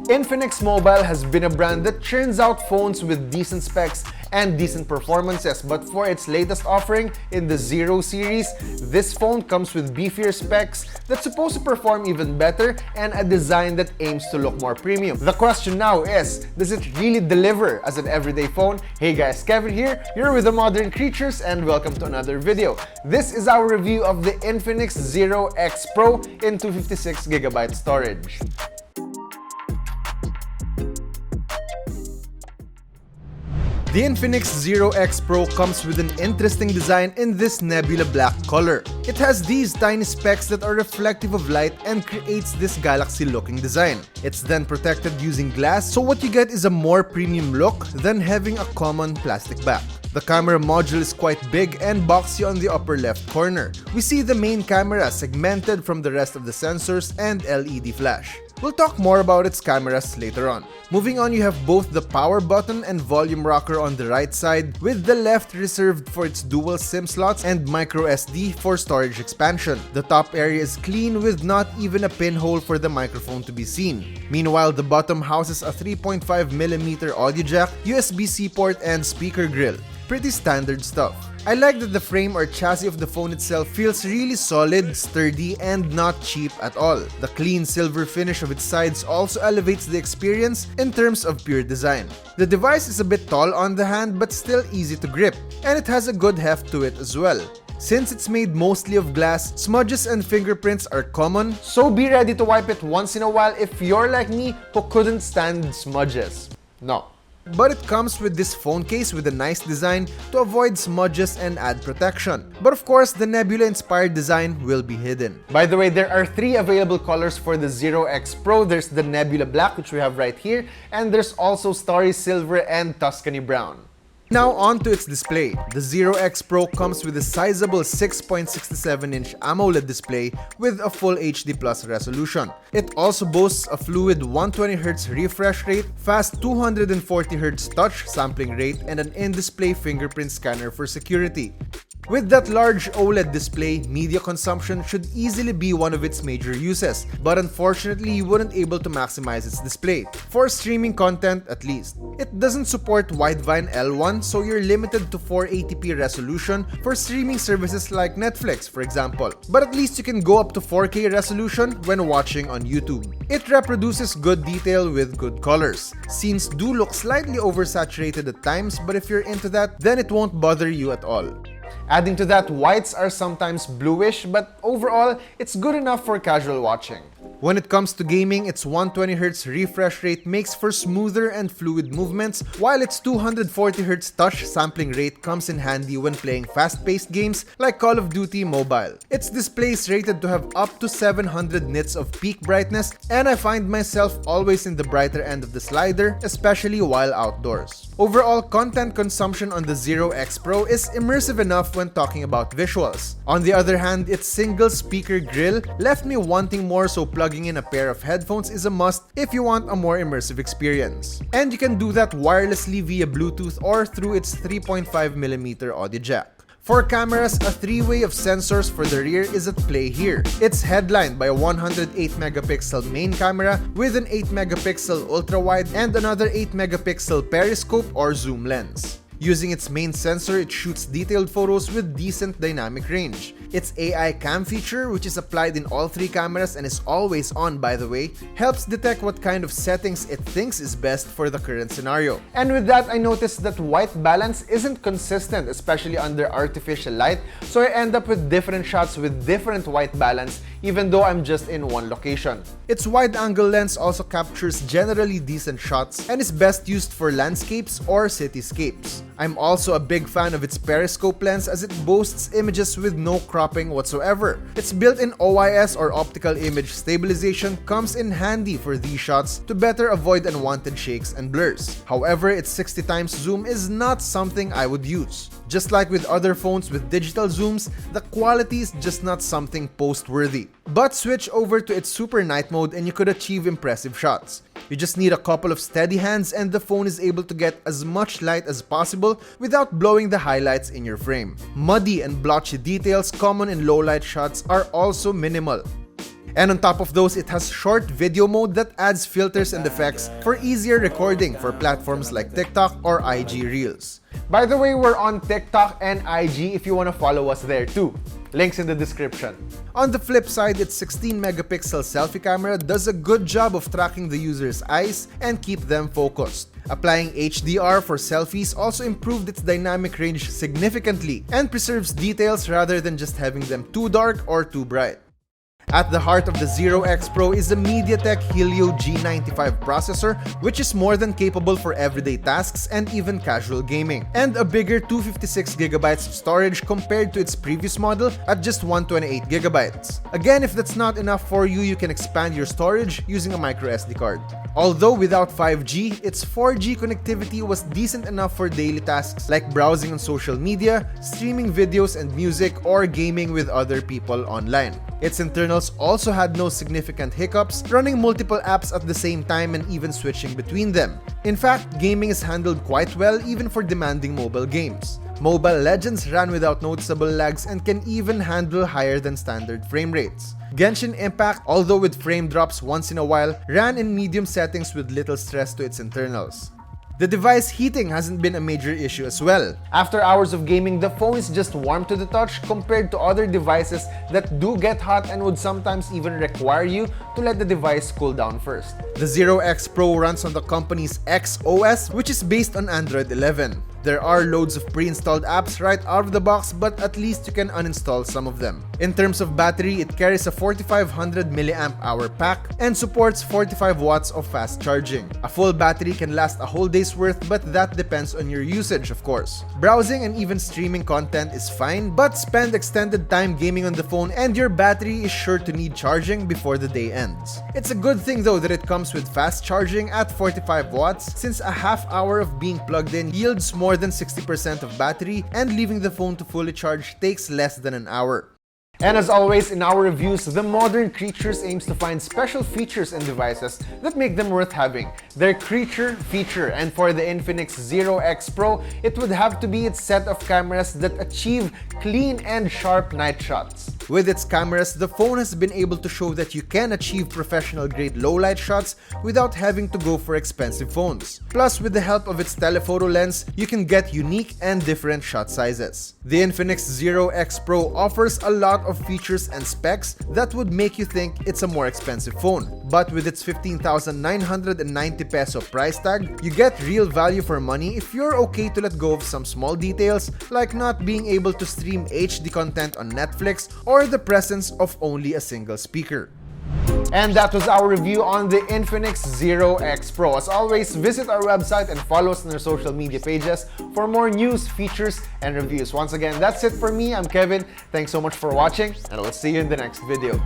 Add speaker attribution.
Speaker 1: Infinix Mobile has been a brand that churns out phones with decent specs and decent performances, but for its latest offering in the Zero series, this phone comes with beefier specs that's supposed to perform even better and a design that aims to look more premium. The question now is, does it really deliver as an everyday phone? Hey guys, Kevin here, you're with the Modern Creatures and welcome to another video. This is our review of the Infinix Zero X Pro in 256GB storage. The Infinix Zero X Pro comes with an interesting design in this nebula black color. It has these tiny specks that are reflective of light and creates this galaxy-looking design. It's then protected using glass, so what you get is a more premium look than having a common plastic back. The camera module is quite big and boxy on the upper left corner. We see the main camera segmented from the rest of the sensors and LED flash. We'll talk more about its cameras later on. Moving on, you have both the power button and volume rocker on the right side, with the left reserved for its dual SIM slots and micro SD for storage expansion. The top area is clean with not even a pinhole for the microphone to be seen. Meanwhile, the bottom houses a 3.5mm audio jack, USB-C port and speaker grill. Pretty standard stuff. I like that the frame or chassis of the phone itself feels really solid, sturdy, and not cheap at all. The clean silver finish of its sides also elevates the experience in terms of pure design. The device is a bit tall on the hand but still easy to grip, and it has a good heft to it as well. Since it's made mostly of glass, smudges and fingerprints are common, so be ready to wipe it once in a while if you're like me who couldn't stand smudges. No. But it comes with this phone case with a nice design to avoid smudges and add protection. But of course, the nebula-inspired design will be hidden. By the way, there are 3 available colors for the Zero X Pro. There's the Nebula Black, which we have right here, and there's also Starry Silver and Tuscany Brown. Now on to its display. The Zero X Pro comes with a sizable 6.67-inch AMOLED display with a full HD Plus resolution. It also boasts a fluid 120Hz refresh rate, fast 240Hz touch sampling rate, and an in-display fingerprint scanner for security. With that large OLED display, media consumption should easily be one of its major uses, but unfortunately you wouldn't able to maximize its display, for streaming content at least. It doesn't support Widevine L1, so you're limited to 480p resolution for streaming services like Netflix, for example, but at least you can go up to 4K resolution when watching on YouTube. It reproduces good detail with good colors. Scenes do look slightly oversaturated at times, but if you're into that, then it won't bother you at all. Adding to that, whites are sometimes bluish, but overall, it's good enough for casual watching. When it comes to gaming, its 120Hz refresh rate makes for smoother and fluid movements, while its 240Hz touch sampling rate comes in handy when playing fast-paced games like Call of Duty Mobile. Its display is rated to have up to 700 nits of peak brightness, and I find myself always in the brighter end of the slider, especially while outdoors. Overall, content consumption on the Zero X Pro is immersive enough when talking about visuals. On the other hand, its single speaker grill left me wanting more, so plugging in a pair of headphones is a must if you want a more immersive experience. And you can do that wirelessly via Bluetooth or through its 3.5mm audio jack. For cameras, a 3-way of sensors for the rear is at play here. It's headlined by a 108MP main camera with an 8MP ultra-wide and another 8MP periscope or zoom lens. Using its main sensor, it shoots detailed photos with decent dynamic range. Its AI cam feature, which is applied in all 3 cameras and is always on by the way, helps detect what kind of settings it thinks is best for the current scenario. And with that, I noticed that white balance isn't consistent, especially under artificial light, so I end up with different shots with different white balance even though I'm just in one location. Its wide-angle lens also captures generally decent shots and is best used for landscapes or cityscapes. I'm also a big fan of its periscope lens as it boasts images with no cropping whatsoever. Its built-in OIS or optical image stabilization comes in handy for these shots to better avoid unwanted shakes and blurs. However, its 60x zoom is not something I would use. Just like with other phones with digital zooms, the quality is just not something post-worthy. But switch over to its super night mode and you could achieve impressive shots. You just need a couple of steady hands and the phone is able to get as much light as possible without blowing the highlights in your frame. Muddy and blotchy details common in low light shots are also minimal. And on top of those, it has short video mode that adds filters and effects for easier recording for platforms like TikTok or IG Reels. By the way, we're on TikTok and IG if you want to follow us there too. Links in the description. On the flip side, its 16-megapixel selfie camera does a good job of tracking the user's eyes and keep them focused. Applying HDR for selfies also improved its dynamic range significantly and preserves details rather than just having them too dark or too bright. At the heart of the Zero X Pro is a MediaTek Helio G95 processor, which is more than capable for everyday tasks and even casual gaming, and a bigger 256GB of storage compared to its previous model at just 128GB. Again, if that's not enough for you, you can expand your storage using a microSD card. Although without 5G, its 4G connectivity was decent enough for daily tasks like browsing on social media, streaming videos and music, or gaming with other people online. Its internals also had no significant hiccups, running multiple apps at the same time and even switching between them. In fact, gaming is handled quite well even for demanding mobile games. Mobile Legends ran without noticeable lags and can even handle higher than standard frame rates. Genshin Impact, although with frame drops once in a while, ran in medium settings with little stress to its internals. The device heating hasn't been a major issue as well. After hours of gaming, the phone is just warm to the touch compared to other devices that do get hot and would sometimes even require you to let the device cool down first. The Zero X Pro runs on the company's X OS, which is based on Android 11. There are loads of pre-installed apps right out of the box, but at least you can uninstall some of them. In terms of battery, it carries a 4500 mAh pack and supports 45 watts of fast charging. A full battery can last a whole day's worth, but that depends on your usage, of course. Browsing and even streaming content is fine, but spend extended time gaming on the phone and your battery is sure to need charging before the day ends. It's a good thing though that it comes with fast charging at 45 watts, since a half hour of being plugged in yields more than 60% of battery, and leaving the phone to fully charge takes less than an hour. And as always in our reviews, The Modern Creatures aims to find special features in devices that make them worth having. Their creature feature, and for the Infinix Zero X Pro, it would have to be its set of cameras that achieve clean and sharp night shots. With its cameras, the phone has been able to show that you can achieve professional-grade low-light shots without having to go for expensive phones. Plus, with the help of its telephoto lens, you can get unique and different shot sizes. The Infinix Zero X Pro offers a lot of features and specs that would make you think it's a more expensive phone. But with its 15,990 peso price tag, you get real value for money if you're okay to let go of some small details like not being able to stream HD content on Netflix or the presence of only a single speaker. And that was our review on the Infinix Zero X Pro. As always, visit our website and follow us on our social media pages for more news, features, and reviews. Once again, that's it for me. I'm Kevin. Thanks so much for watching, and I'll see you in the next video.